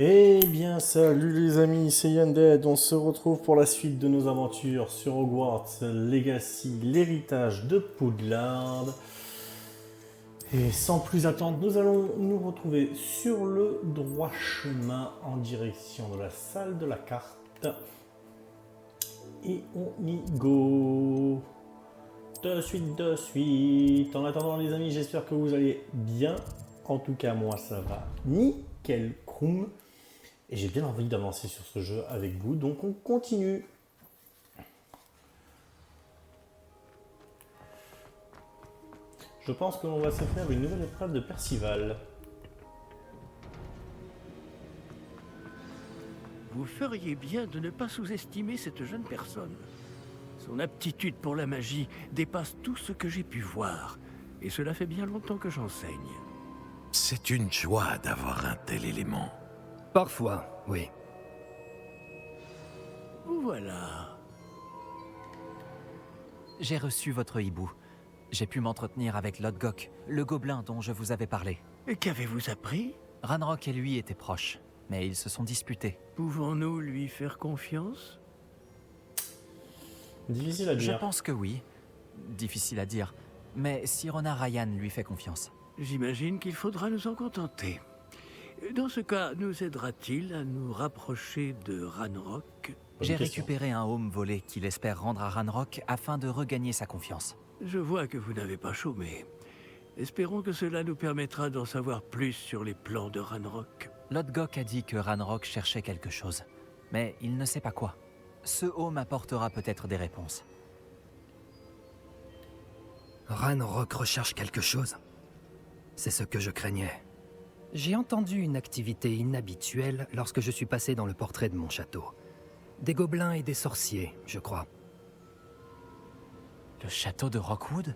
Eh bien, salut les amis, c'est Yanded. On se retrouve pour la suite de nos aventures sur Hogwarts Legacy, l'héritage de Poudlard. Et sans plus attendre, nous allons nous retrouver sur le droit chemin en direction de la salle de la carte. Et on y go. De suite, de suite. En attendant les amis, j'espère que vous allez bien. En tout cas, moi ça va nickel croum. Et j'ai bien envie d'avancer sur ce jeu avec vous, donc on continue. Je pense que l'on va se faire une nouvelle épreuve de Percival. Vous feriez bien de ne pas sous-estimer cette jeune personne. Son aptitude pour la magie dépasse tout ce que j'ai pu voir, et cela fait bien longtemps que j'enseigne. C'est une joie d'avoir un tel élément. Parfois, oui. Voilà. J'ai reçu votre hibou. J'ai pu m'entretenir avec Lodgok, le gobelin dont je vous avais parlé. Et qu'avez-vous appris? Ranrock et lui étaient proches, mais ils se sont disputés. Pouvons-nous lui faire confiance? Difficile à Je dire. pense que oui. Difficile à dire. Mais Sirona Ryan lui fait confiance. J'imagine qu'il faudra nous en contenter. Dans ce cas, nous aidera-t-il à nous rapprocher de Ranrock? J'ai question. récupéré un home volé qu'il espère rendre à Ranrock afin de regagner sa confiance. Je vois que vous n'avez pas chômé. Espérons que cela nous permettra d'en savoir plus sur les plans de Ranrock. Lodgok a dit que Ranrock cherchait quelque chose, mais il ne sait pas quoi. Ce home apportera peut-être des réponses. Ranrock recherche quelque chose. C'est ce que je craignais. J'ai entendu une activité inhabituelle lorsque je suis passé dans le portrait de mon château. Des gobelins et des sorciers, je crois. Le château de Rockwood?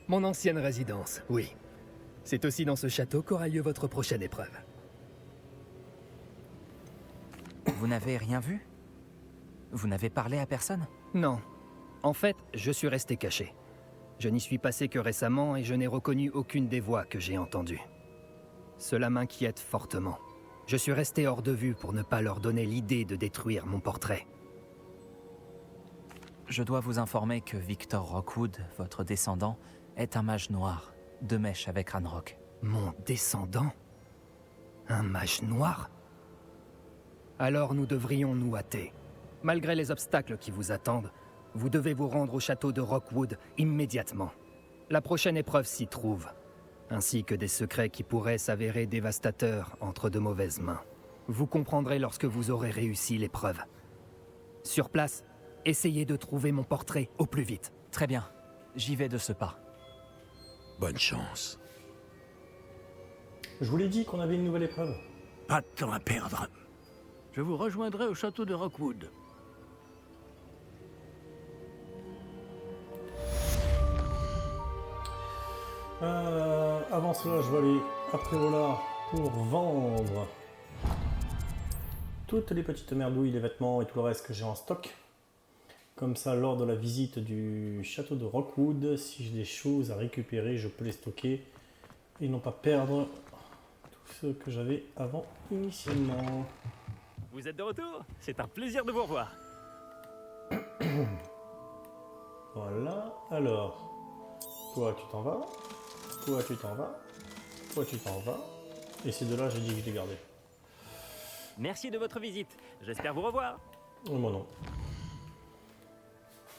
Mon ancienne résidence, oui. C'est aussi dans ce château qu'aura lieu votre prochaine épreuve. Vous n'avez rien vu? Vous n'avez parlé à personne? Non. En fait, je suis resté caché. Je n'y suis passé que récemment et je n'ai reconnu aucune des voix que j'ai entendues. Cela m'inquiète fortement. Je suis resté hors de vue pour ne pas leur donner l'idée de détruire mon portrait. Je dois vous informer que Victor Rockwood, votre descendant, est un mage noir, de mèche avec Ranrock. Mon descendant? Un mage noir? Alors nous devrions nous hâter. Malgré les obstacles qui vous attendent, vous devez vous rendre au château de Rockwood immédiatement. La prochaine épreuve s'y trouve, ainsi que des secrets qui pourraient s'avérer dévastateurs entre de mauvaises mains. Vous comprendrez lorsque vous aurez réussi l'épreuve. Sur place, essayez de trouver mon portrait au plus vite. Très bien, j'y vais de ce pas. Bonne chance. Je vous l'ai dit qu'on avait une nouvelle épreuve. Pas de temps à perdre. Je vous rejoindrai au château de Rockwood. Avant cela, je vais aller à Prévola pour vendre toutes les petites merdouilles, les vêtements et tout le reste que j'ai en stock. Comme ça, lors de la visite du château de Rockwood, si j'ai des choses à récupérer, je peux les stocker et non pas perdre tout ce que j'avais avant initialement. Vous êtes de retour? C'est un plaisir de vous revoir. Voilà, alors, toi tu t'en vas, toi tu t'en vas, toi tu t'en vas, et ces deux-là j'ai dit que je les gardais. Merci de votre visite. J'espère vous revoir. Et moi non.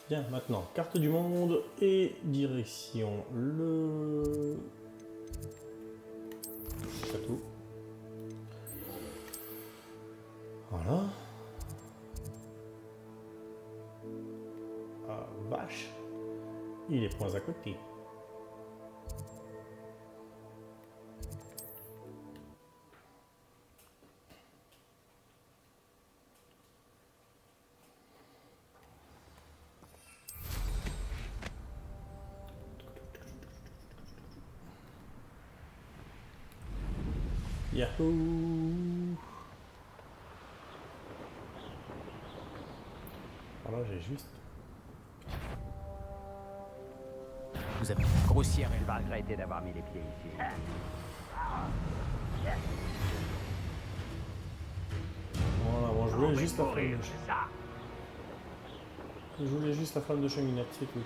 Bien, maintenant, carte du monde et direction le château. Voilà. Ah, vache. Il est point à côté. Yahoo! Voilà, j'ai juste. Vous avez une grossière, elle va regretter d'avoir mis les pieds ici. voulais juste la flamme de Je voulais juste la flamme de cheminette, c'est tout.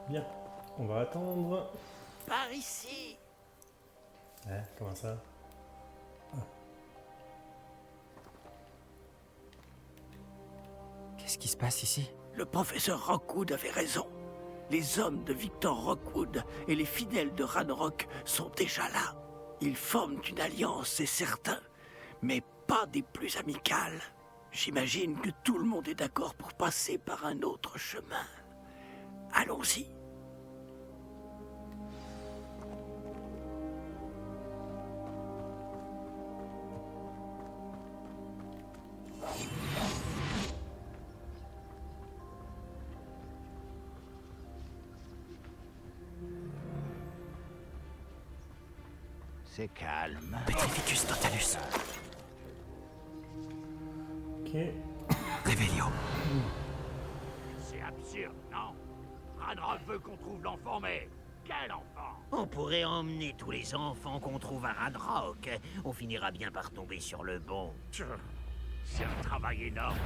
Bien, on va attendre. Par ici. Comment ça? Qu'est-ce qui se passe ici? Le professeur Rockwood avait raison. Les hommes de Victor Rockwood et les fidèles de Ranrock sont déjà là. Ils forment une alliance, c'est certain, mais pas des plus amicales. J'imagine que tout le monde est d'accord pour passer par un autre chemin. Allons-y. C'est calme. Petrificus totalus. Ok. Revelio. C'est absurde, non? Ranrock veut qu'on trouve l'enfant, mais quel enfant? On pourrait emmener tous les enfants qu'on trouve à Ranrock. On finira bien par tomber sur le bon. C'est un travail énorme.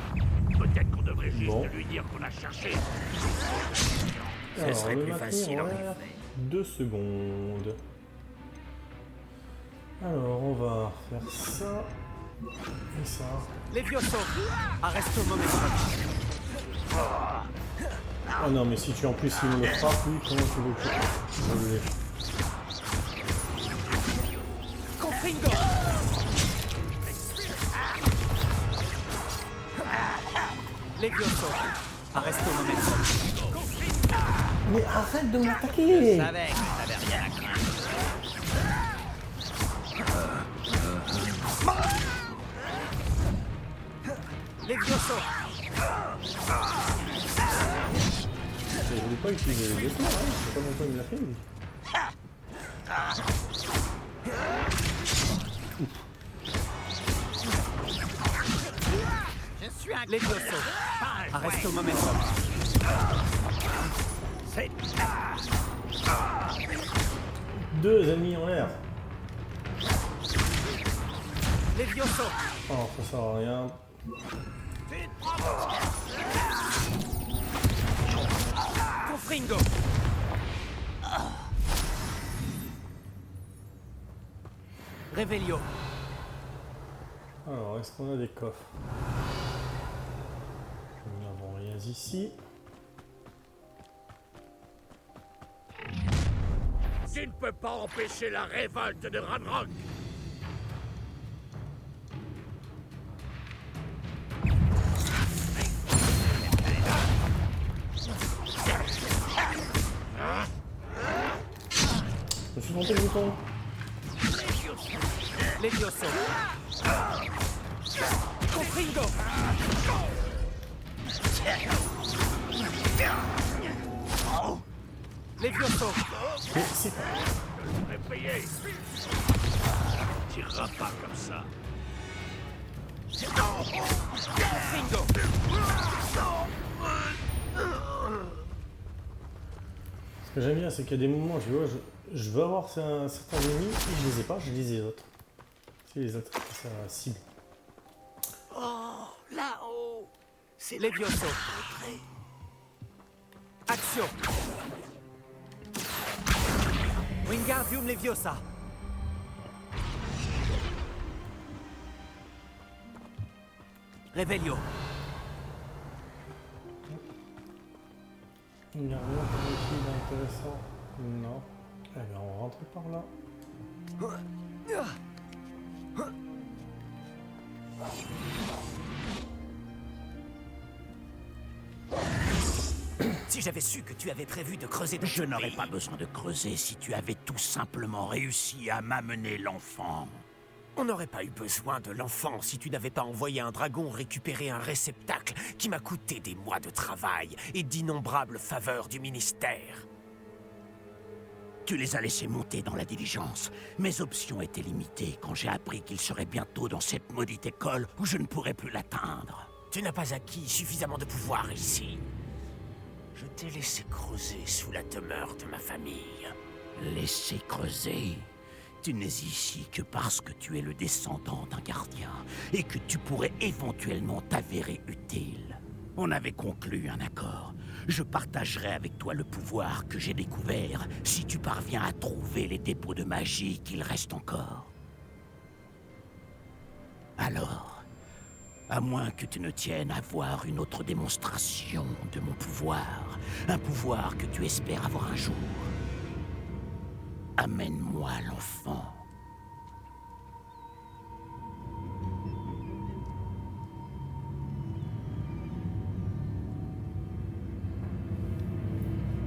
Peut-être qu'on devrait juste lui dire qu'on a cherché. Ce serait plus facile en effet. 2 secondes. Alors, on va faire ça et ça. Levioso. Arresto momentum. Oh non, mais si tu en plus il me le frappe, lui, comment tu veux que je l'ai? Confringo. Levioso. Arresto momentum. Mais arrête de m'attaquer! Je savais que t'avais rien à craindre. Levioso. Je voulais pas utiliser les blessures, hein. Je sais pas pourquoi il me l'a fait, lui. Je suis un Levioso. Arresto momentum. C'est... 2 ennemis en l'air. Levioso. Oh, ça sert à rien. Confringo. Revelio. Alors, est-ce qu'on a des coffres? Nous n'avons rien ici. Tu ne peux pas empêcher la révolte de Ranrock. Je me suis trompé le bouton. Levioso. Confringo. Levioso. Mais c'est... Réveillé. Tu iras pas comme ça. Confringo. Ce que j'aime bien, c'est qu'il y a des moments, je vois, je veux avoir certains ennemis, et je les ai pas, je les ai les autres. C'est les autres, c'est la cible. Oh, là-haut. C'est Levioso. Action. Wingardium Leviosa. Revelio. Il n'y a rien par ici d'intéressant. Non. Eh bien, on rentre par là. Si j'avais su que tu avais prévu de creuser... Je n'aurais pas besoin de creuser si tu avais tout simplement réussi à m'amener l'enfant. On n'aurait pas eu besoin de l'enfant si tu n'avais pas envoyé un dragon récupérer un réceptacle qui m'a coûté des mois de travail et d'innombrables faveurs du ministère. Tu les as laissés monter dans la diligence. Mes options étaient limitées quand j'ai appris qu'il serait bientôt dans cette maudite école où je ne pourrais plus l'atteindre. Tu n'as pas acquis suffisamment de pouvoir ici. Je t'ai laissé creuser sous la demeure de ma famille. Laissez creuser. Tu n'es ici que parce que tu es le descendant d'un gardien et que tu pourrais éventuellement t'avérer utile. On avait conclu un accord. Je partagerai avec toi le pouvoir que j'ai découvert si tu parviens à trouver les dépôts de magie qu'il reste encore. Alors, à moins que tu ne tiennes à voir une autre démonstration de mon pouvoir, un pouvoir que tu espères avoir un jour, amène-moi l'enfant.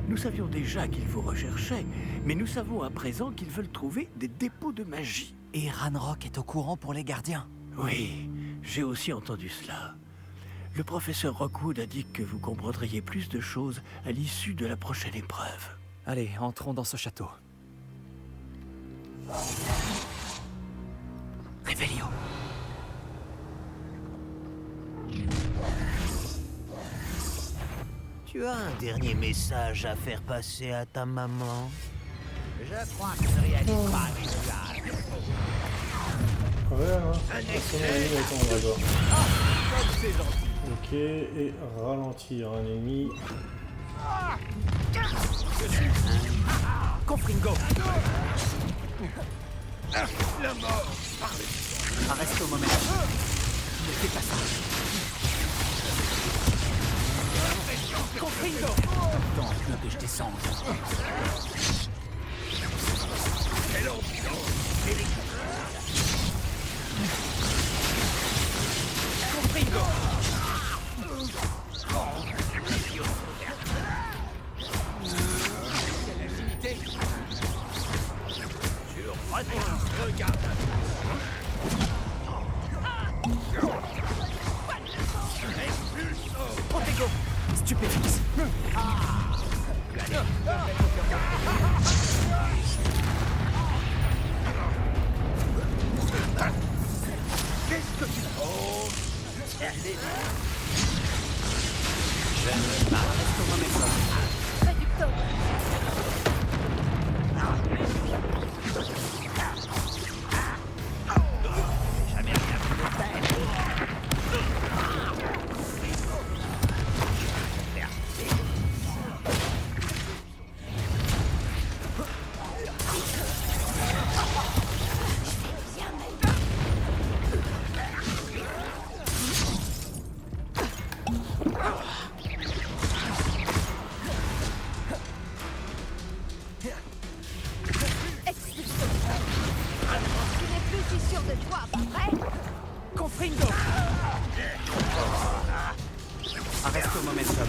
Nous savions déjà qu'ils vous recherchaient, mais nous savons à présent qu'ils veulent trouver des dépôts de magie. Et Ranrock est au courant pour les gardiens. Oui, j'ai aussi entendu cela. Le professeur Rockwood a dit que vous comprendriez plus de choses à l'issue de la prochaine épreuve. Allez, entrons dans ce château. Réveillon. Tu as un dernier message à faire passer à ta maman? Je crois que je réalise pas les gars. Ouais, hein. Attends, d'accord. Ok, et ralentir un ennemi. Confringo! Arrête au moment. Ne fais pas ça. Confringo! Attends que je descende. Confringo! Regarde. Protego! Stupéfix! Qu'est-ce que tu trouves? Jamais rien vu de tel. Confringo! Arrête au momentum.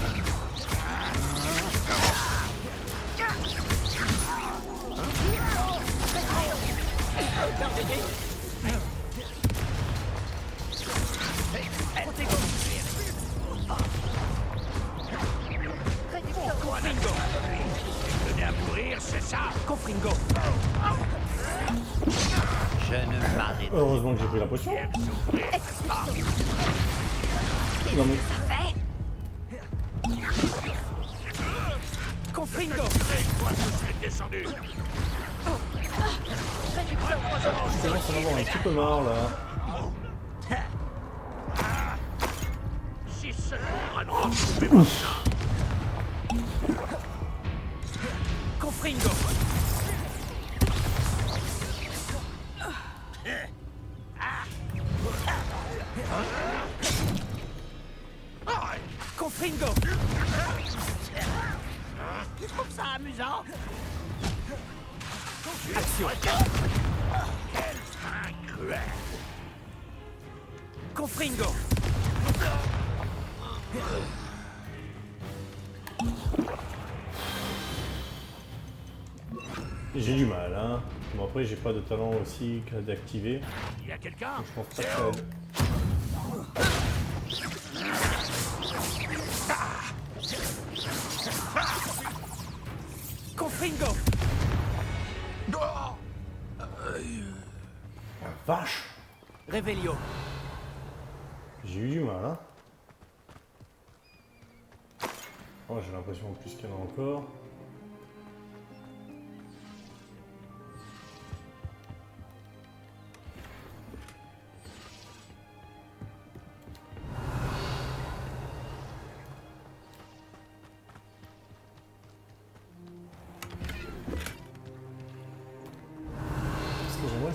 Confringo! Venez à mourir, c'est ça? Confringo! Je ne m'arrête pas. Heureusement que j'ai pris la potion. Non mais... Confringo! Descendu. Je commence à en avoir un petit peu marre là. Si seulement Ranrock pouvait voir ça. Confringo! Confringo! Tu trouves ça amusant? Action! Quelle fin cruelle! Confringo! J'ai du mal, hein. Bon après j'ai pas de talent aussi d'activer. Il y a quelqu'un? Donc je pense pas que ça aide. Confringo! Ah, vache! Réveillon! J'ai eu du mal, hein. Oh, j'ai l'impression en plus qu'il y en a encore.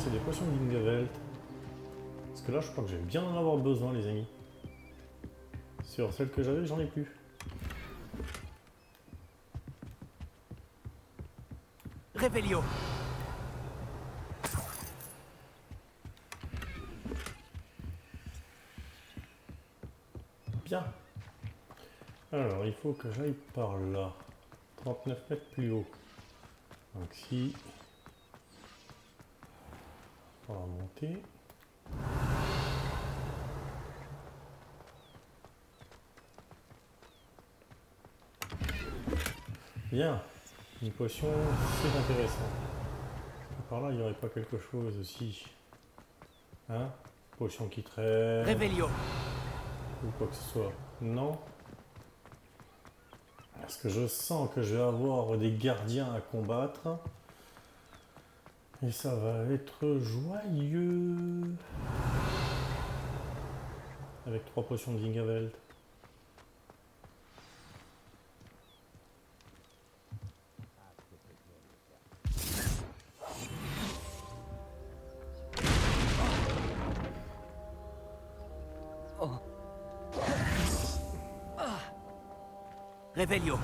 c'est des potions de Lingavelt. Parce que là, je crois que je vais bien en avoir besoin, les amis. Sur celle que j'avais, j'en ai plus. Revelio. Bien. Alors, il faut que j'aille par là. 39 mètres plus haut. Donc si... On va monter. Bien. Une potion, c'est intéressant. Par là, il n'y aurait pas quelque chose aussi. Hein? Potion qui traîne. Revelio. Ou quoi que ce soit. Non. Parce que je sens que je vais avoir des gardiens à combattre. Et ça va être joyeux. Avec 3 potions de Lingavelt. Revelio.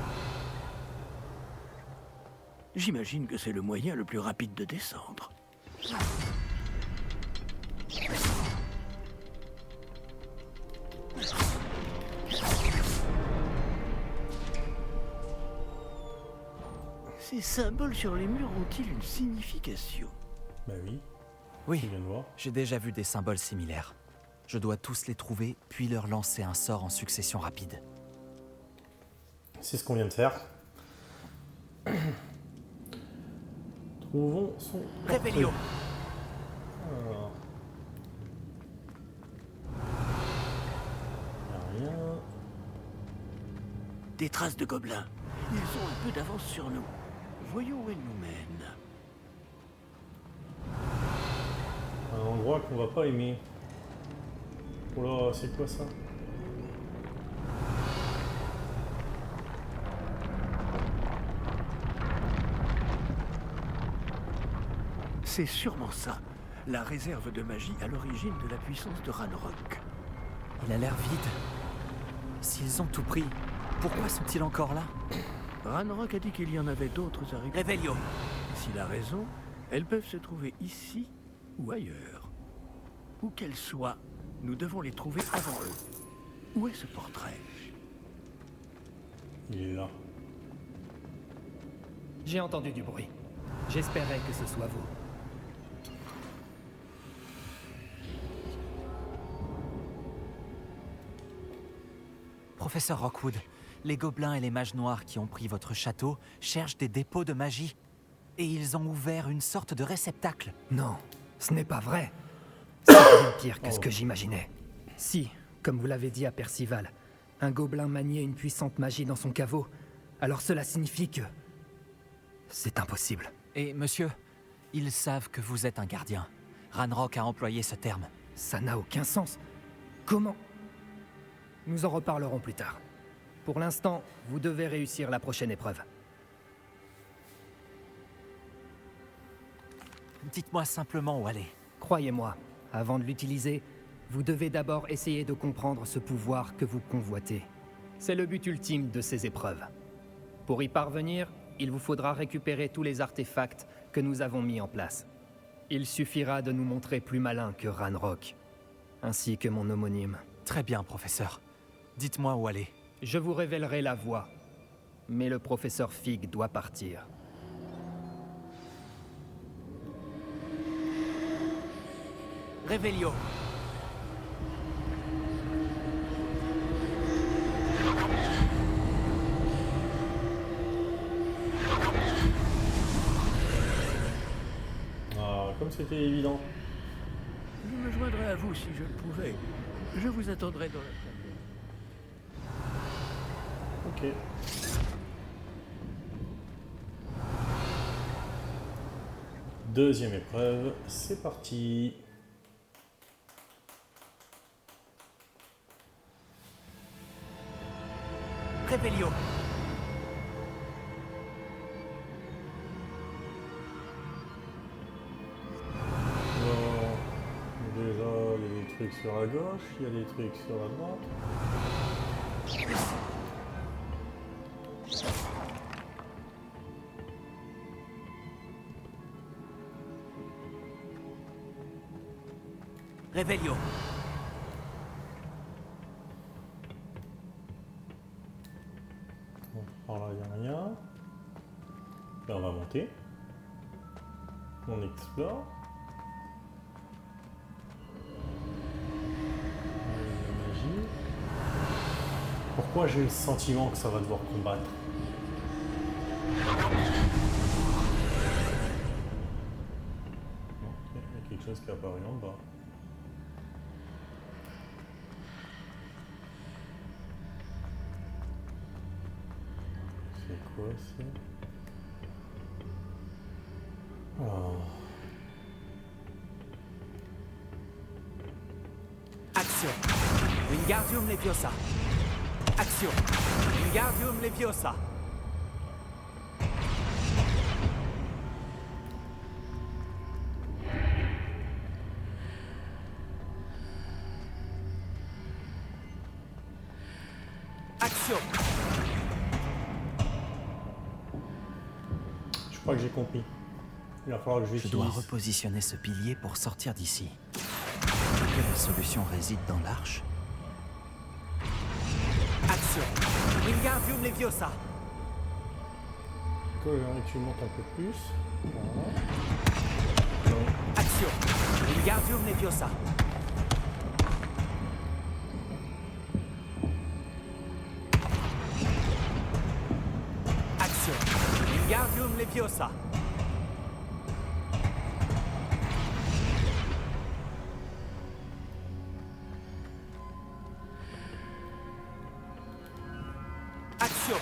J'imagine que c'est le moyen le plus rapide de descendre. Ces symboles sur les murs ont-ils une signification? Bah oui, Oui, tu viens de voir. j'ai déjà vu des symboles similaires. Je dois tous les trouver, puis leur lancer un sort en succession rapide. C'est ce qu'on vient de faire. Trouvons son Revelio. portrait. Alors. Y a rien. Des traces de gobelins. Ils ont un peu d'avance sur nous. Voyons où elles nous mènent. Un endroit qu'on va pas aimer. Oh là, c'est quoi ça? C'est sûrement ça, la réserve de magie à l'origine de la puissance de Ranrock. Il a l'air vide. S'ils ont tout pris, pourquoi sont-ils encore là? Ranrock a dit qu'il y en avait d'autres à récupérer. Revelio. S'il a raison, elles peuvent se trouver ici ou ailleurs. Où qu'elles soient, nous devons les trouver avant eux. Où est ce portrait? Il est là. J'ai entendu du bruit. J'espérais que ce soit vous. Professeur Rockwood, les gobelins et les mages noirs qui ont pris votre château cherchent des dépôts de magie. Et ils ont ouvert une sorte de réceptacle. Non, ce n'est pas vrai. C'est bien pire que ce que j'imaginais. Si, comme vous l'avez dit à Percival, un gobelin maniait une puissante magie dans son caveau, alors cela signifie que... c'est impossible. Et monsieur, ils savent que vous êtes un gardien. Ranrock a employé ce terme. Ça n'a aucun sens. Comment? Nous en reparlerons plus tard. Pour l'instant, vous devez réussir la prochaine épreuve. Dites-moi simplement où aller. Croyez-moi, avant de l'utiliser, vous devez d'abord essayer de comprendre ce pouvoir que vous convoitez. C'est le but ultime de ces épreuves. Pour y parvenir, il vous faudra récupérer tous les artefacts que nous avons mis en place. Il suffira de nous montrer plus malin que Ranrock, ainsi que mon homonyme. Très bien, professeur. Dites-moi où aller. Je vous révélerai la voie, mais le professeur Fig doit partir. Revelio. Ah, comme c'était évident. Je me joindrai à vous si je le pouvais. Je vous attendrai dans la taverne. Ok. Deuxième épreuve, c'est parti. Revelio. trucs sur la gauche, il y a des trucs sur la droite. Revelio. Bon, par là, il n'y a rien. Là, on va monter. On explore. La magie. Pourquoi j'ai le sentiment que ça va devoir combattre? Ok, il y a quelque chose qui est apparu en bas. C'est quoi ça? Oh. Action. Wingardium Leviosa. Action. Wingardium Leviosa. Action. Je crois que j'ai compris. Il va falloir que Je j'utilise. dois repositionner ce pilier pour sortir d'ici. Que la solution réside dans l'arche? Action. Wingardium Leviosa. J'aimerais que tu montes un peu plus. Voilà. Non. Action. Wingardium Leviosa. Action. Wingardium Leviosa. Action.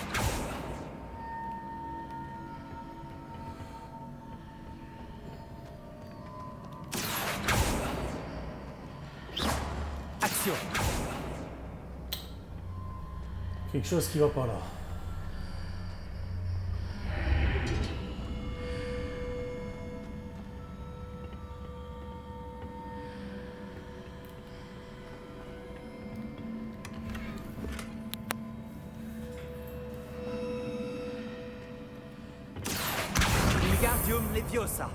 Action. Quelque chose qui va pas là. Wingardium Leviosa.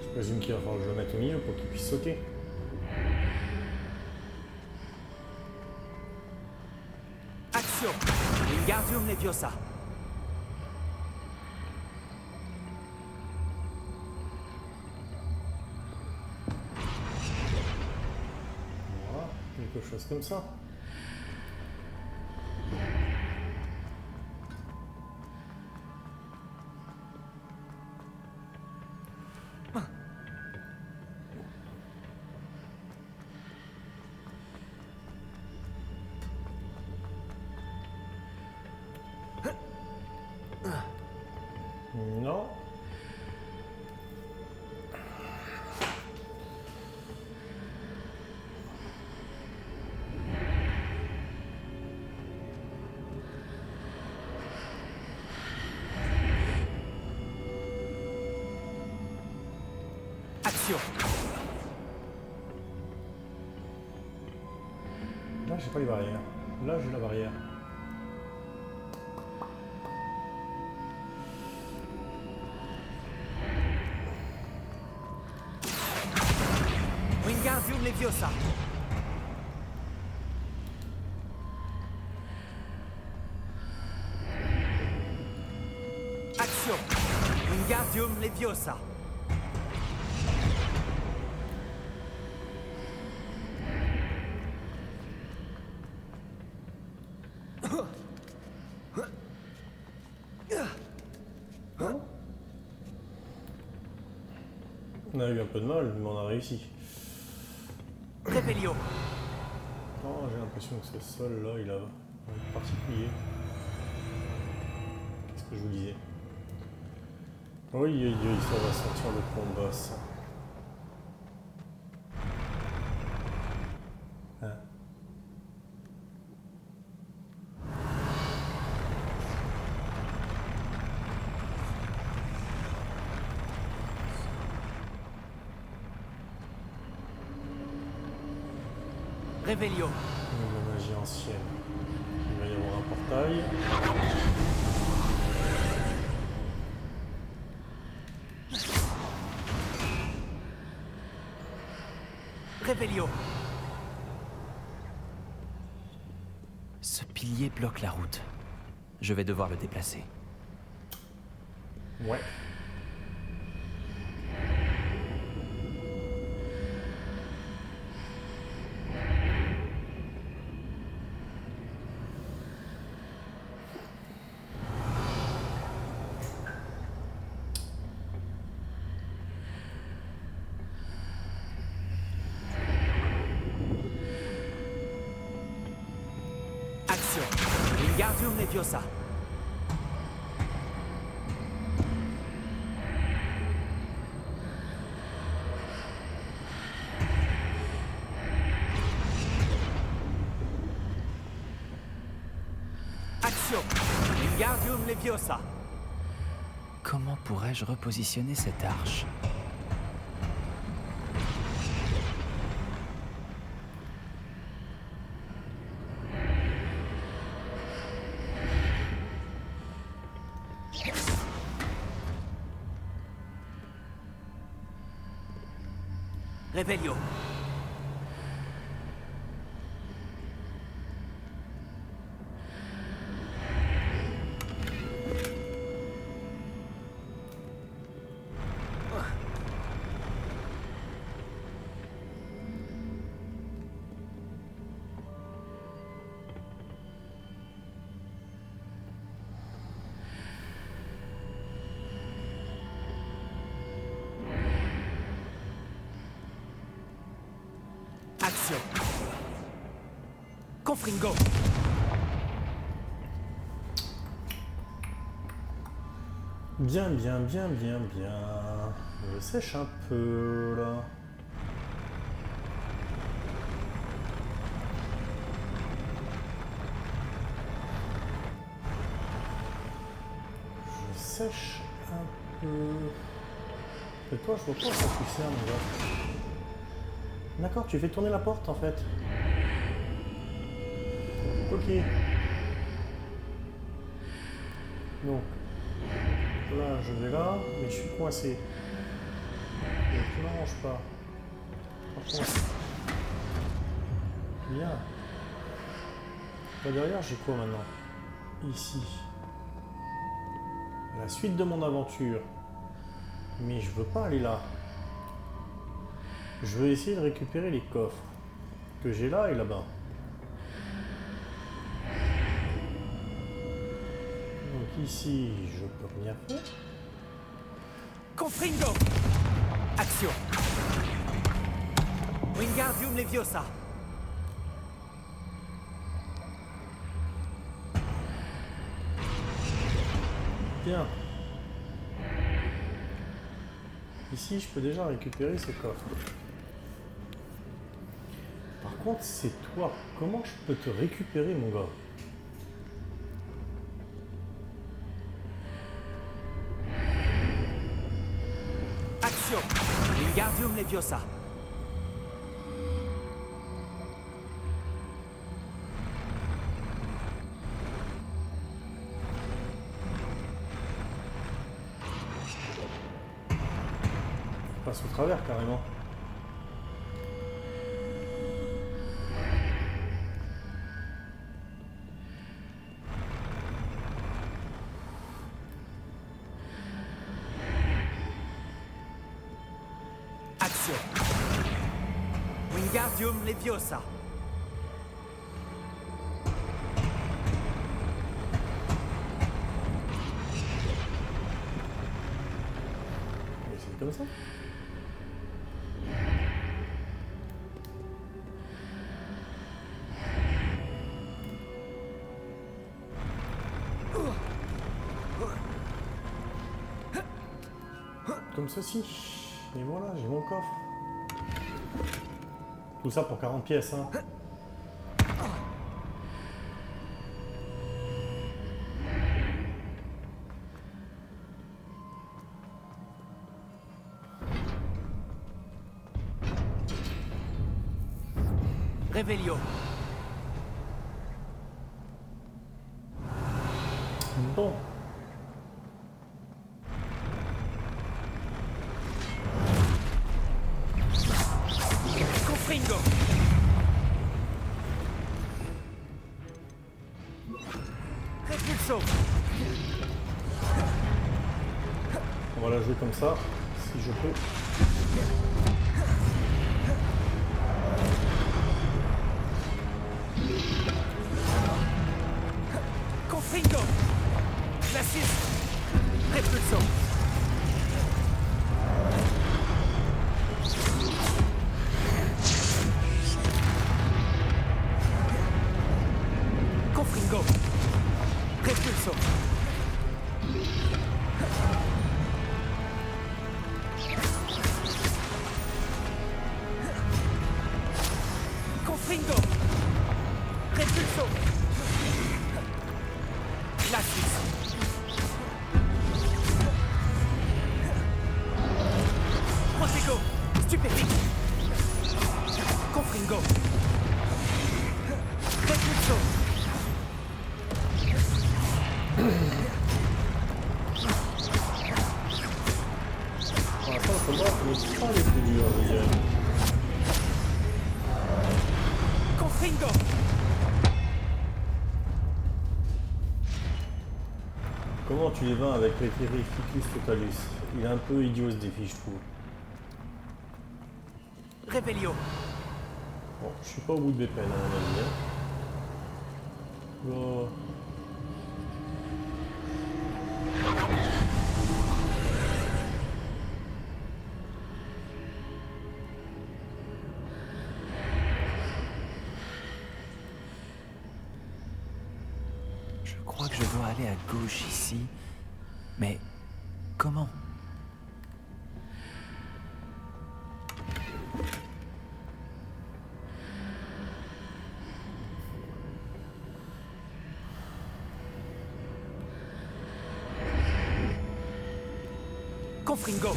Je présume qu'il va falloir que je le mette au milieu pour qu'il puisse sauter. Action. Wingardium Leviosa. Voilà, quelque chose comme ça. Non. Action. Là, j'ai pas les barrières. Là, j'ai la barrière. Wingardium Leviosa. Action. Wingardium Leviosa. On a eu un peu de mal, mais on a réussi. Revelio. Non, j'ai l'impression que ce sol-là, il a un truc particulier. Qu'est-ce que je vous disais? Oui, ça va sentir le combat, ça. Hein? Revelio. La magie ancienne. Il va y avoir un portail. Revelio. Ce pilier bloque la route. Je vais devoir le déplacer. Ouais. Action. Wingardium Leviosa. Action. Wingardium Leviosa. Comment pourrais-je repositionner cette arche? Revelio. Action. Confringo. Bien, bien, bien, bien, bien. Je sèche un peu là. Je sèche un peu. Et toi, je vois pas ce que tu sers, mon gars. D'accord, tu fais tourner la porte en fait. Ok. Donc, là, je vais là, mais je suis coincé. Donc, tu m'arranges pas. Par contre, bien. Là derrière, j'ai quoi maintenant? Ici. La suite de mon aventure. Mais je veux pas aller là. Je veux essayer de récupérer les coffres que j'ai là et là-bas. Donc ici, je peux rien faire. Confringo. Action. Wingardium Leviosa. Bien. Ici, je peux déjà récupérer ce coffre. Par contre, c'est toi. Comment je peux te récupérer, mon gars? Action. Wingardium Leviosa. Je passe au travers, carrément. Action. Wingardium Leviosa. Et c'est comme ça. Comme ceci. Et voilà, j'ai mon coffre. Tout ça pour 40 pièces, hein. Revelio. Bon. Confringo. Repulso. On va la jouer comme ça, si je peux. Confringo. Glacis. Repulso. Confringo. Repulso. Confringo. Repulso. Glacis. Protego. Stupéfique. Confringo. Repulso. Pour l'instant, le combat n'est pas les plus durs, je dirais. Confringo. Comment tu les vins avec les Terrificus Totalus? Il est un peu idiot ce défi, je trouve. Revelio. Bon, je suis pas au bout de mes peines, à mon avis. Hein. Oh. Je crois que je dois aller à gauche ici. Mais comment? Confringo.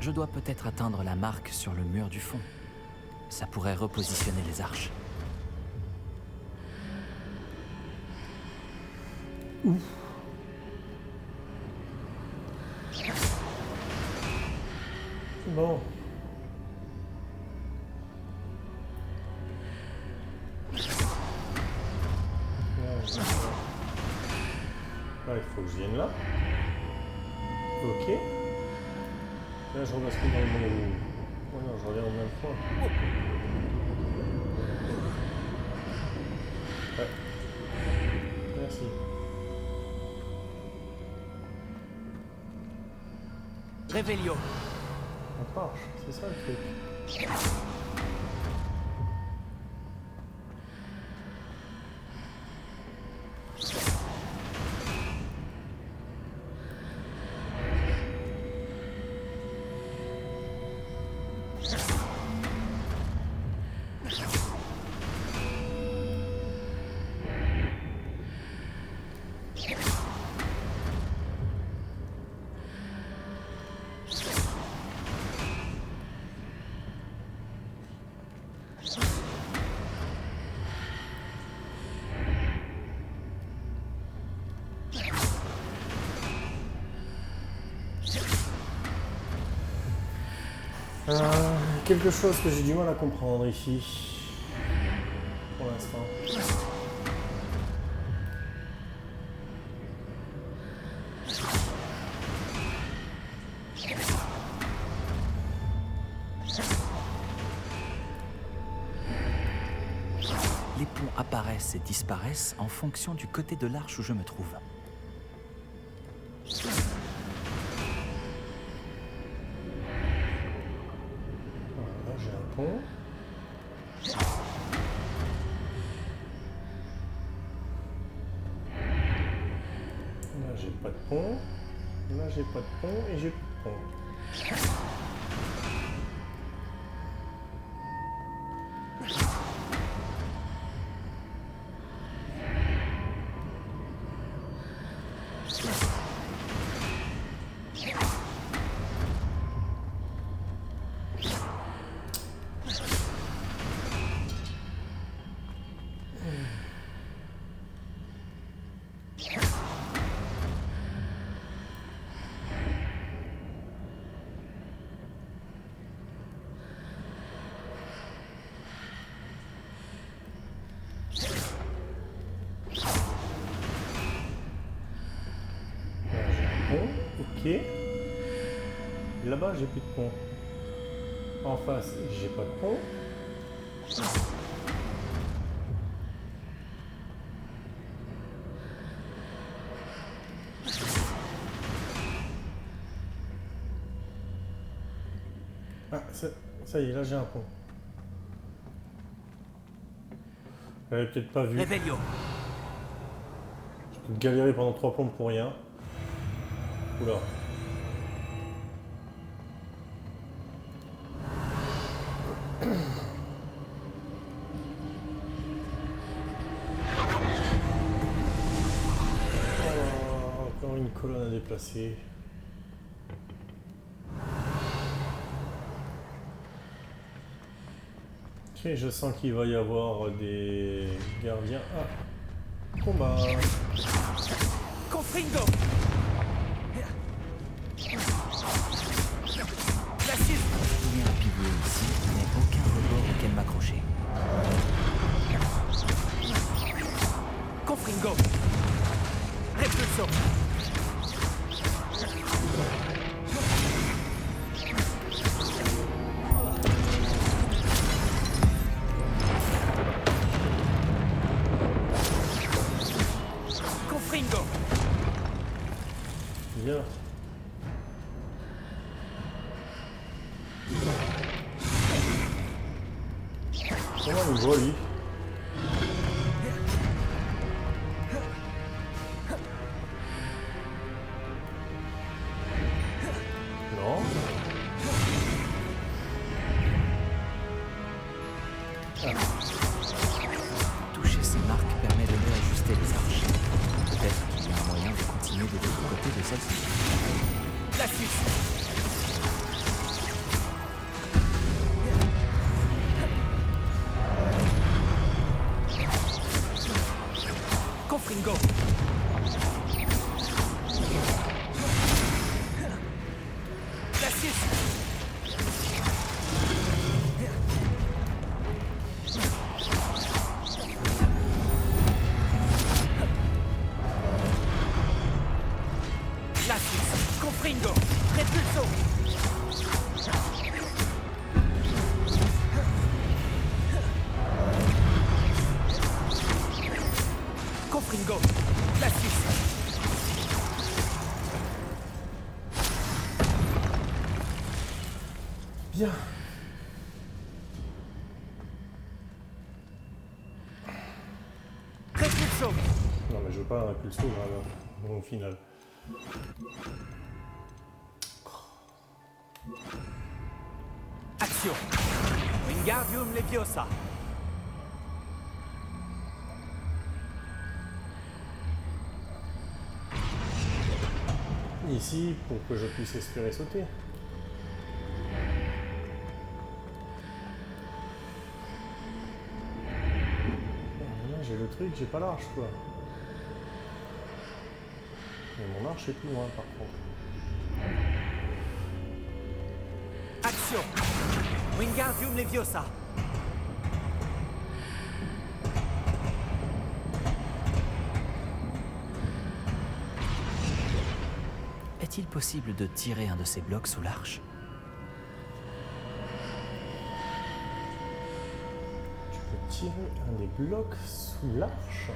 Je dois peut-être atteindre la marque sur le mur du fond. Ça pourrait repositionner les arches. Bon. Là, il faut que je vienne là. Ok. Là, je rebascule dans le bon... Oh non, je reviens au même point. Ouais. Merci. Revelio. On marche, c'est ça le truc. Quelque chose que j'ai du mal à comprendre ici, pour l'instant. Les ponts apparaissent et disparaissent en fonction du côté de l'arche où je me trouve. Voilà, j'ai un pont. Là, j'ai pas de pont. Là, j'ai pas de pont et j'ai plus de pont. Ok. Là-bas, j'ai plus de pont. En face, j'ai pas de pont. Ah, ça y est, là j'ai un pont. J'avais peut-être pas vu. Revelio. Je peux galérer pendant 3 plombes pour rien. Oula. Oh, encore une colonne à déplacer. Ok, je sens qu'il va y avoir des gardiens. Ah, combat. Confringo. Il y a un pilier ici, mais aucun rebord auquel m'accrocher. Confringo. Repulso. Confringo. Bien. Comment il voit lui? Non. Toucher ces marques permet de mieux ajuster les arches. Peut-être qu'il y a un moyen de continuer de l'autre côté de celle-ci. La Suisse. Confringo. La Suisse. La Suisse. Confringo. Repulso. Confringo. La Suisse. Bien. Repulso. Non mais je veux pas un pulso là, au final. Action. Wingardium Leviosa. Ici pour que je puisse espérer sauter. Là j'ai le truc, j'ai pas l'arche quoi. Mais mon arche est plus loin par contre. Action. Wingardium Leviosa. Est-il possible de tirer un de ces blocs sous l'arche? Tu peux retirer un des blocs sous l'arche.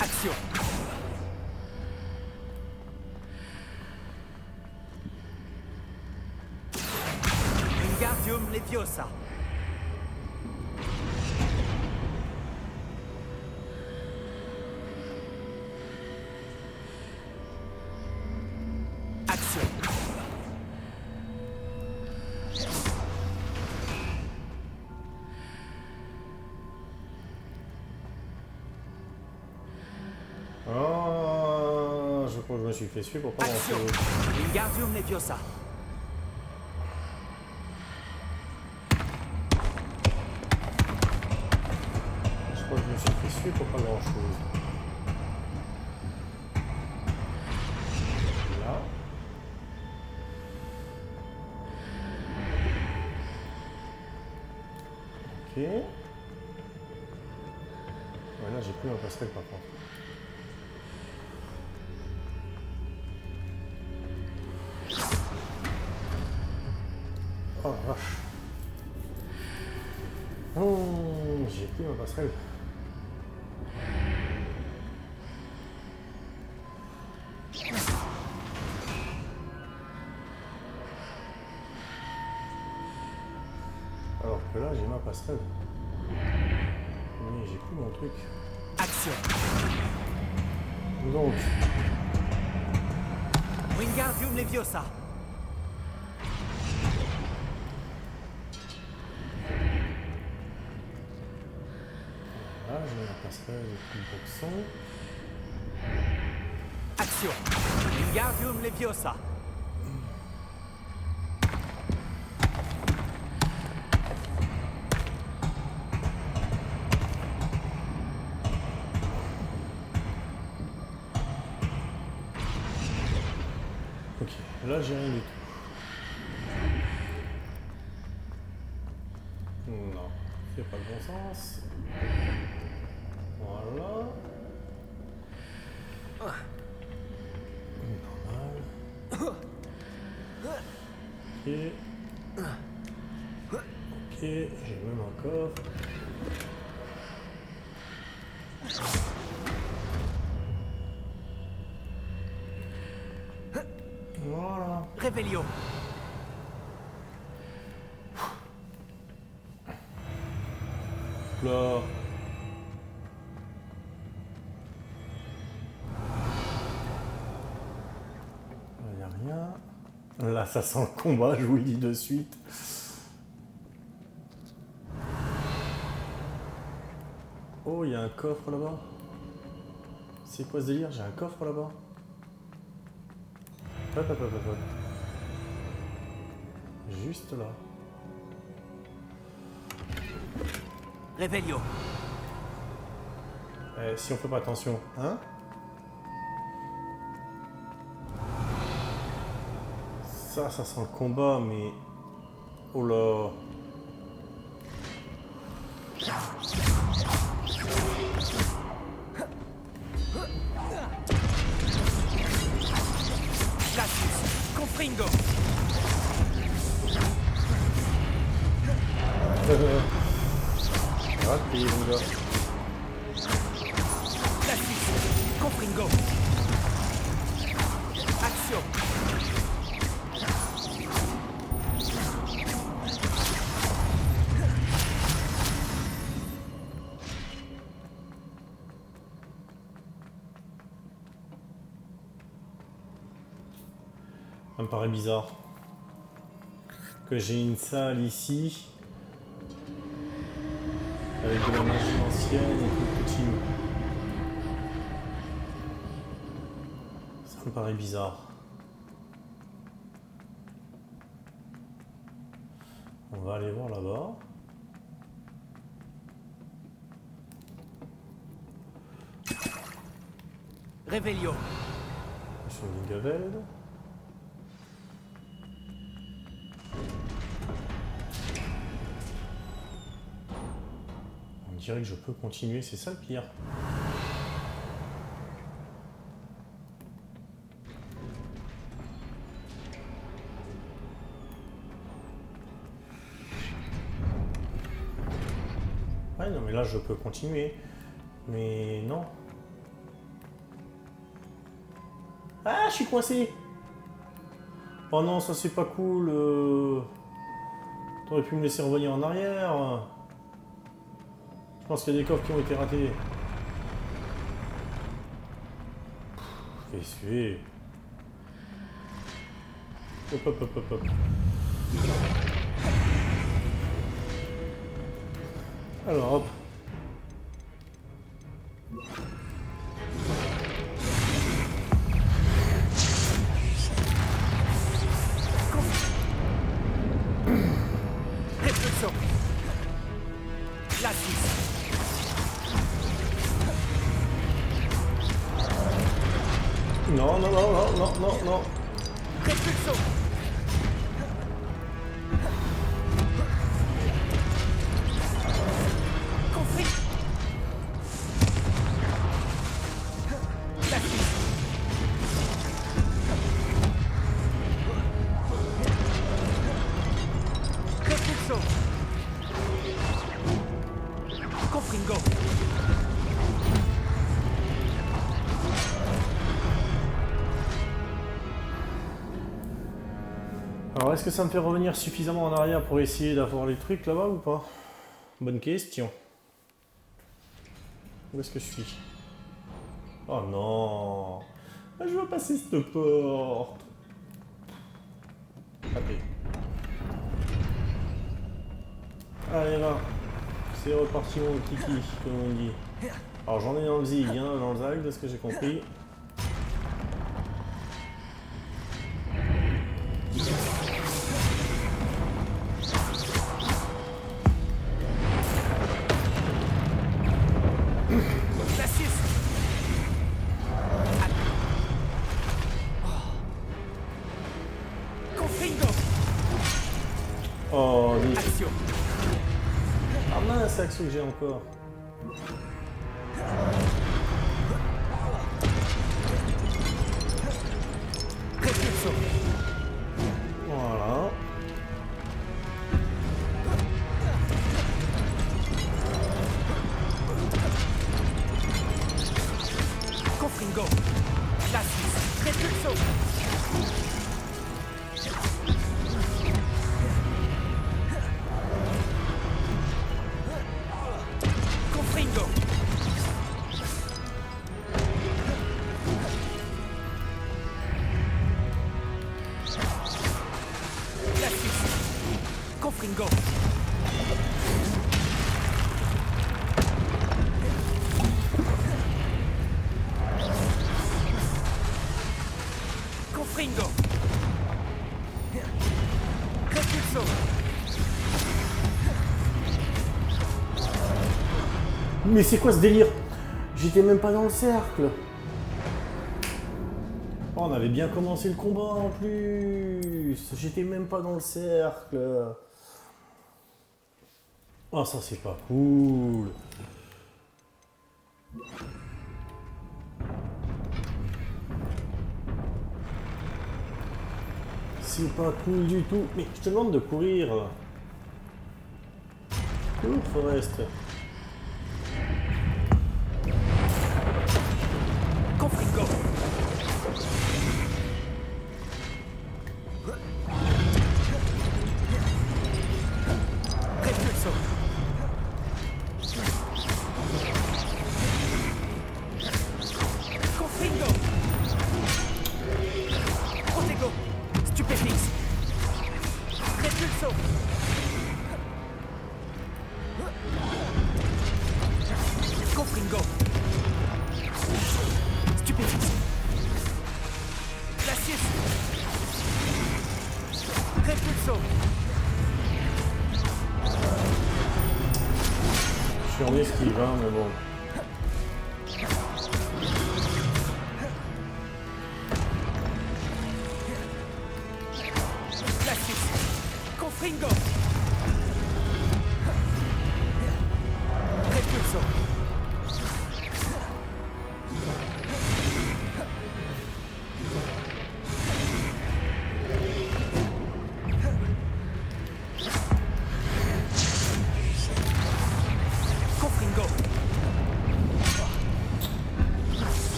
Action. Wingardium Leviosa. Action. Ah, je crois que je me suis fait suivre pour pas Action. grand-chose. Wingardium Leviosa. Je crois que je me suis fait suivre pour pas grand-chose. Là. Ok. Ouais, là j'ai plus ma passerelle par contre. Oh la vache. J'ai plus ma passerelle. Alors que là j'ai ma passerelle. Mais j'ai plus mon truc. Action. Donc, Wingardium Leviosa. là j'ai ma passerelle depuis le boxon. Action. Wingardium Leviosa. Ok, là j'ai rien du tout. Non, c'est pas le bon sens. Voilà. Normal. Ok. Ok, j'ai même un coffre. Voilà. Revelio. Là. Il n'y a rien. Là, ça sent le combat, je vous le dis de suite. Oh, il y a un coffre là-bas. C'est quoi ce délire? J'ai un coffre là-bas. Hop, hop, hop, hop, hop. Juste là. Revelio. Si on fait pas attention, hein? Ça sent le combat, mais... Oh là. Glacius. Confringo. Raté, mon gars. Glacius. Confringo. Action. Ça me paraît bizarre que j'ai une salle ici avec de la magie ancienne et tout le petit. Ça me paraît bizarre. On va aller voir là-bas. Revelio. Sur Lingaveld. dirait que je peux continuer, c'est ça le pire. Ouais, non, mais là, je peux continuer. Mais non. Ah, je suis coincé. Oh non, ça c'est pas cool. T'aurais pu me laisser revenir en arrière. Je pense qu'il y a des coffres qui ont été ratés. Qu'est-ce que c'est? Hop, hop, hop, hop, hop. Alors, hop. Réflexion. La 6. Non, non, non, non, non, non, non. Réflexion. Conflit. La 6. Réflexion. Confringo. Alors, est-ce que ça me fait revenir suffisamment en arrière pour essayer d'avoir les trucs là-bas ou pas? Bonne question. Où est-ce que je suis? Oh non! Ah, je veux passer cette porte! Raté. Allez là! C'est reparti mon kiki, comme on dit. Alors j'en ai dans le zig, hein, dans le zag, de ce que j'ai compris. La 6. Confringo. Oh, vite. Action. Ah mince, c'est l'action que j'ai encore. Réflexion. Voilà. Confringo. La 6. Réflexion. Confringo. La 6. Confringo. Confringo. Repulso. Mais c'est quoi ce délire? J'étais même pas dans le cercle. Oh, on avait bien commencé le combat en plus. J'étais même pas dans le cercle. Oh, ça c'est pas cool. C'est pas cool du tout. Mais je te demande de courir. Cours, Forest. Confringo. Repulso. Confringo. Protego. Stupéfix. Repulso. Confringo. Stupéfix. La 6. Repulso. Je suis en esquive, hein, mais bon. La 6. Confringo. Repulso.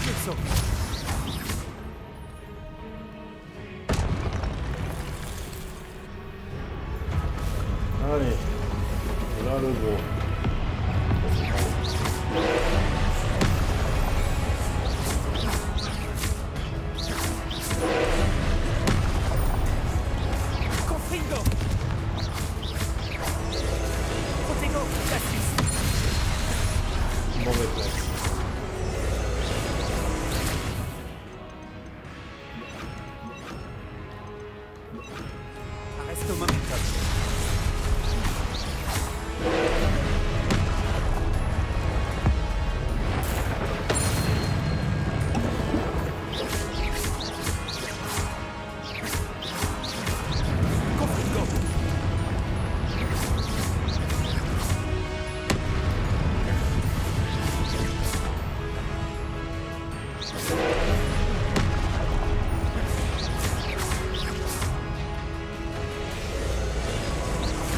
Repulso. Allez, là le gros. Confringo. Protego. Glacis. Mauvais place. Arresto momentum. Confringo.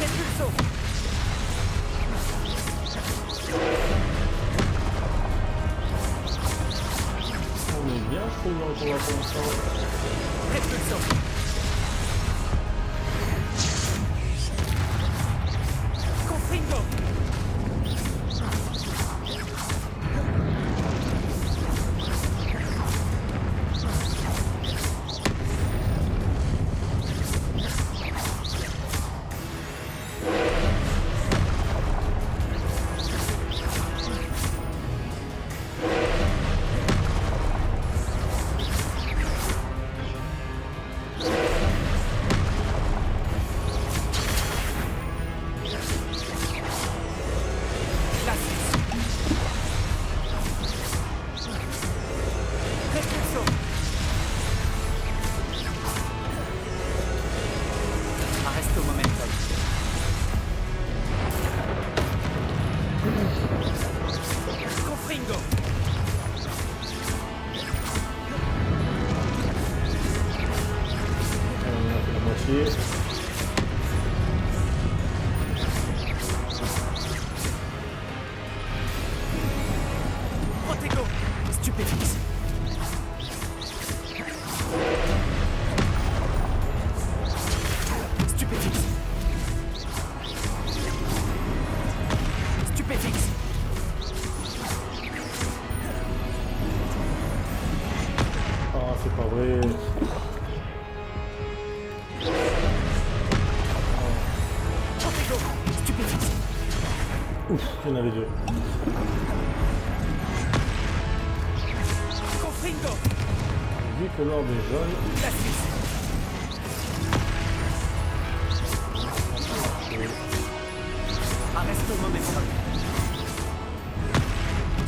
Repulso. On est bien, je trouve, dans le combat pour l'instant. Repulso. Confringo. Glacis. Repulso. Arresto momentum. Confringo. On a fait la moitié. Protego. Stupéfix. Stupéfix. Stupéfix. Ah, c'est pas vrai. Protego. Stupéfix. Ouf, il y en avait deux. Confringo. Vu que l'ordre est jaune, Glacis. Arresto momentum.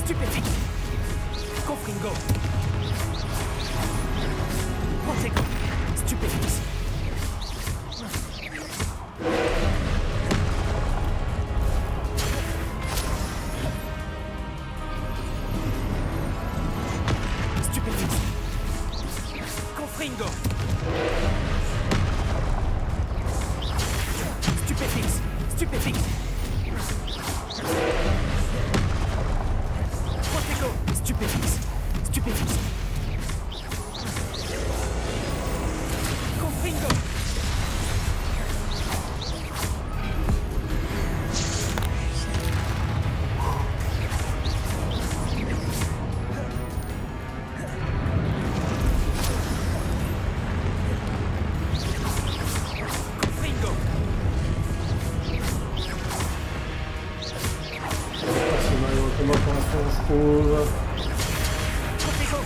Stupéfix. Confringo. Protego. Stupéfix. Stupéfix. Confringo. Stupéfix. Stupéfix. Protego. Stupéfix. Stupéfix. Confringo. Confringo. c'est pas si mal dans le combat pour l'instant, je trouve. Protego.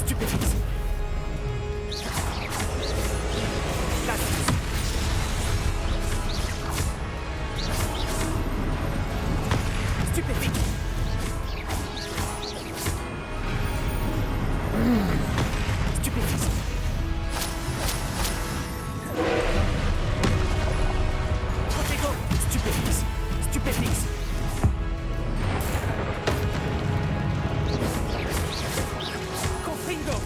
Stupéfixe. Glacius. Stupéfixe. Stupéfixe. Protego. Stupéfixe. Stupéfixe. Confringo.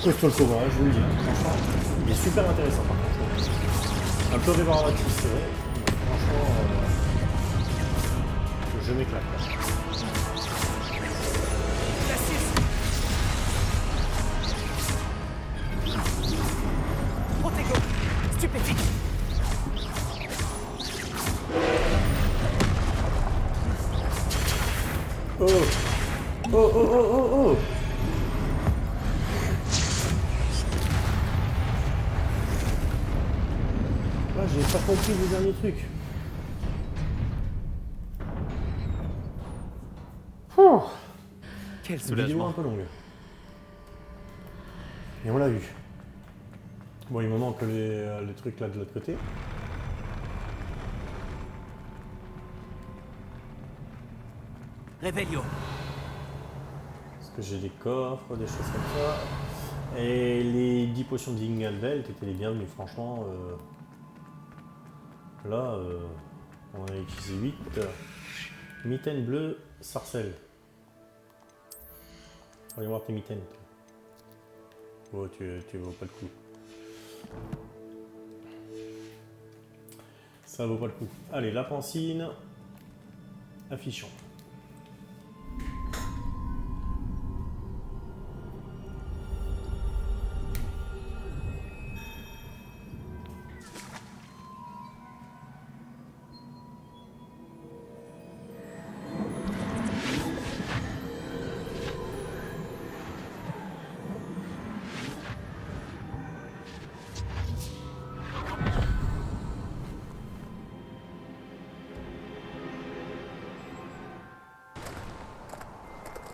Costaud le combat, je vous le dis. Franchement, il est super intéressant par contre. Un peu rébarbatif, c'est vrai. Mais franchement, je m'éclate. Glacius. Protego. Stupéfique. Oh oh oh oh oh oh. Ah, j'ai pas compris le dernier truc. Quel Vidéo un soulagement. peu longue. Et on l'a vu. Bon, il me manque les trucs là de l'autre côté. Revelio. Parce que j'ai des coffres, des choses comme ça. Et les 10 potions de Zingalveld étaient les bienvenues, franchement. Là, on a utilisé 8. Mitaine bleue, sarcelle. Voyons voir tes mitaines. Oh, tu vaut pas le coup. Ça vaut pas le coup. Allez, la pancine. Affichons.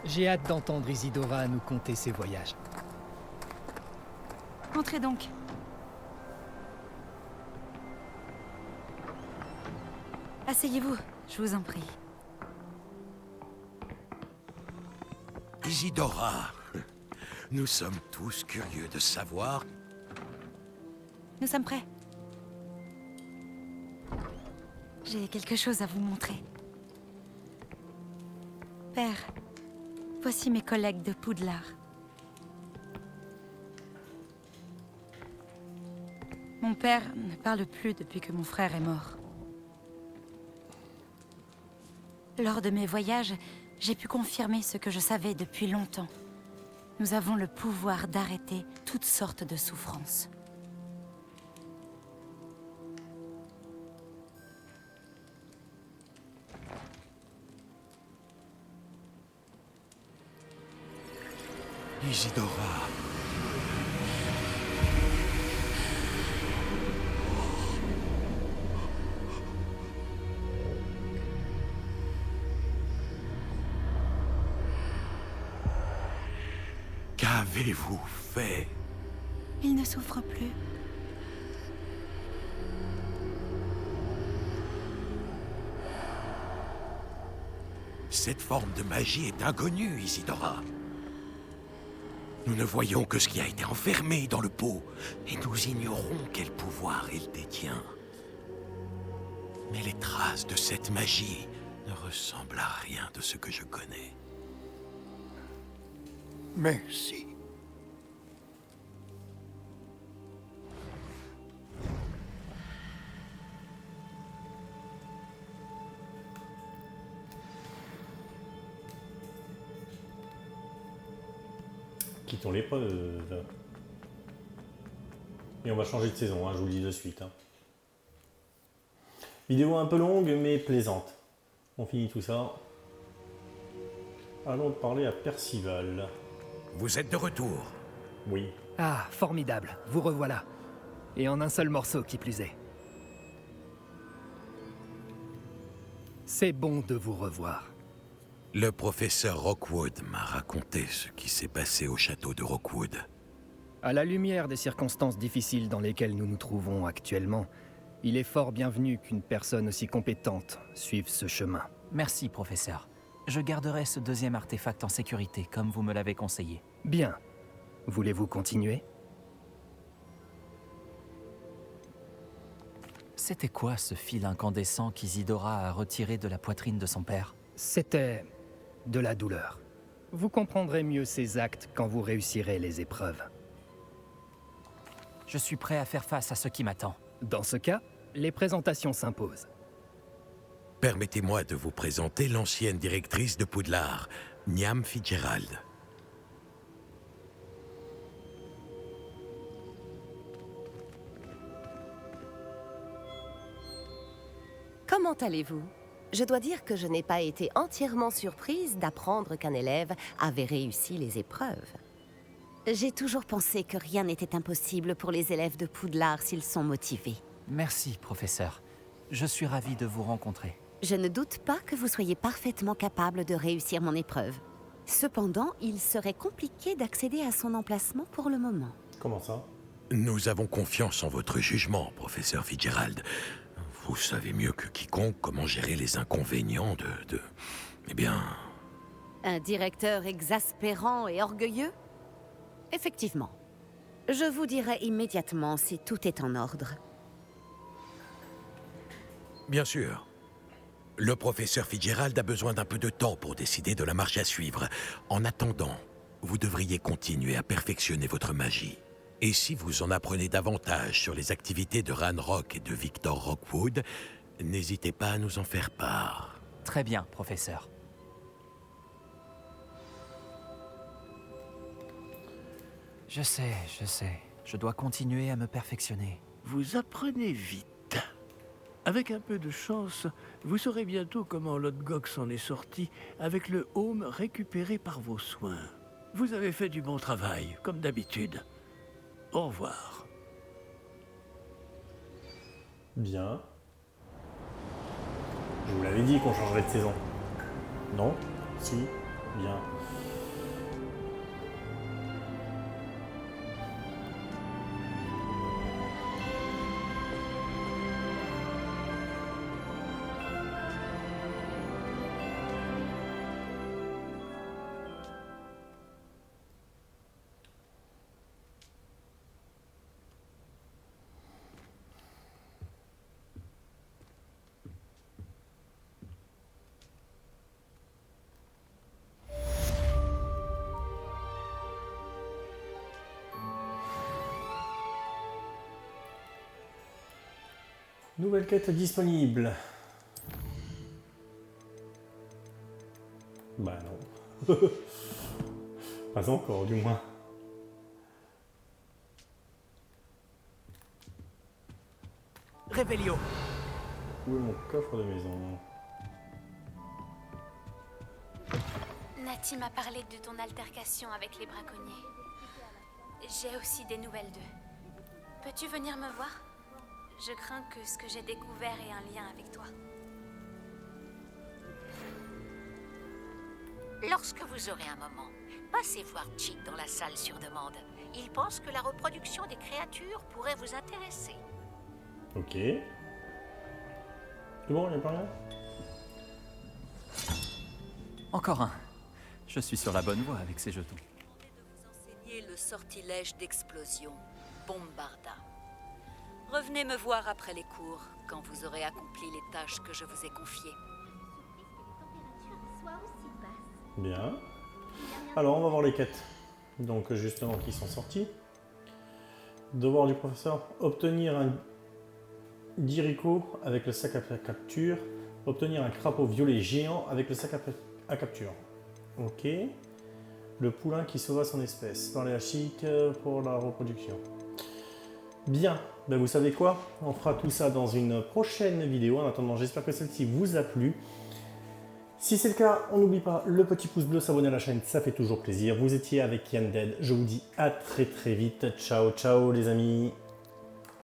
J'ai hâte d'entendre Isidora nous conter ses voyages. Entrez donc. Asseyez-vous, je vous en prie. Isidora, nous sommes tous curieux de savoir. Nous sommes prêts. J'ai quelque chose à vous montrer. Père, voici mes collègues de Poudlard. Mon père ne parle plus depuis que mon frère est mort. Lors de mes voyages, j'ai pu confirmer ce que je savais depuis longtemps. Nous avons le pouvoir d'arrêter toutes sortes de souffrances. Isidora. Qu'avez-vous fait? Il ne souffre plus. Cette forme de magie est inconnue, Isidora. Nous ne voyons que ce qui a été enfermé dans le pot, et nous ignorons quel pouvoir il détient. Mais les traces de cette magie ne ressemblent à rien de ce que je connais. Merci. Quittons l'épreuve. Et on va changer de saison, hein, je vous le dis de suite. Hein. Vidéo un peu longue mais plaisante. On finit tout ça. Allons parler à Percival. Vous êtes de retour. Oui. Ah, formidable, vous revoilà. Et en un seul morceau qui plus est. C'est bon de vous revoir. Le professeur Rockwood m'a raconté ce qui s'est passé au château de Rockwood. À la lumière des circonstances difficiles dans lesquelles nous nous trouvons actuellement, il est fort bienvenu qu'une personne aussi compétente suive ce chemin. Merci, professeur. Je garderai ce deuxième artefact en sécurité, comme vous me l'avez conseillé. Bien. Voulez-vous continuer? C'était quoi ce fil incandescent qu'Isidora a retiré de la poitrine de son père? C'était de la douleur. Vous comprendrez mieux ces actes quand vous réussirez les épreuves. Je suis prêt à faire face à ce qui m'attend. Dans ce cas, les présentations s'imposent. Permettez-moi de vous présenter l'ancienne directrice de Poudlard, Niamh Fitzgerald. Comment allez-vous? Je dois dire que je n'ai pas été entièrement surprise d'apprendre qu'un élève avait réussi les épreuves. J'ai toujours pensé que rien n'était impossible pour les élèves de Poudlard s'ils sont motivés. Merci, professeur. Je suis ravi de vous rencontrer. Je ne doute pas que vous soyez parfaitement capable de réussir mon épreuve. Cependant, il serait compliqué d'accéder à son emplacement pour le moment. Comment ça? Nous avons confiance en votre jugement, professeur Fitzgerald. Vous savez mieux que quiconque comment gérer les inconvénients de... Eh bien... Un directeur exaspérant et orgueilleux? Effectivement. Je vous dirai immédiatement si tout est en ordre. Bien sûr. Le professeur Fitzgerald a besoin d'un peu de temps pour décider de la marche à suivre. En attendant, vous devriez continuer à perfectionner votre magie. Et si vous en apprenez davantage sur les activités de Ranrock et de Victor Rockwood, n'hésitez pas à nous en faire part. Très bien, professeur. Je sais. Je dois continuer à me perfectionner. Vous apprenez vite. Avec un peu de chance, vous saurez bientôt comment Lodgok s'en est sorti avec le home récupéré par vos soins. Vous avez fait du bon travail, comme d'habitude. Au revoir. Bien. Je vous l'avais dit qu'on changerait de saison. Non? Si? Bien. Nouvelle quête disponible. Bah non. Pas encore, du moins. Révélio. Où est mon coffre de maison? Nati m'a parlé de ton altercation avec les braconniers. J'ai aussi des nouvelles d'eux. Peux-tu venir me voir? Je crains que ce que j'ai découvert ait un lien avec toi. Lorsque vous aurez un moment, passez voir Chick dans la salle sur demande. Il pense que la reproduction des créatures pourrait vous intéresser. Ok. C'est bon, il n'y a pas rien? Encore un. Je suis sur la bonne voie avec ces jetons. Je vais vous enseigner le sortilège d'explosion, Bombarda. Revenez me voir après les cours, quand vous aurez accompli les tâches que je vous ai confiées. Bien. Alors, on va voir les quêtes. Donc, justement, qui sont sorties. Devoir du professeur. Obtenir un Dirico avec le sac à capture. Obtenir un crapaud violet géant avec le sac à capture. Ok. Le poulain qui sauva son espèce. Parler à Chic pour la reproduction. Bien. Ben vous savez quoi? On fera tout ça dans une prochaine vidéo. En attendant, j'espère que celle-ci vous a plu. Si c'est le cas, on n'oublie pas le petit pouce bleu, s'abonner à la chaîne, ça fait toujours plaisir. Vous étiez avec Yann Dead. Je vous dis à très vite. Ciao, ciao les amis.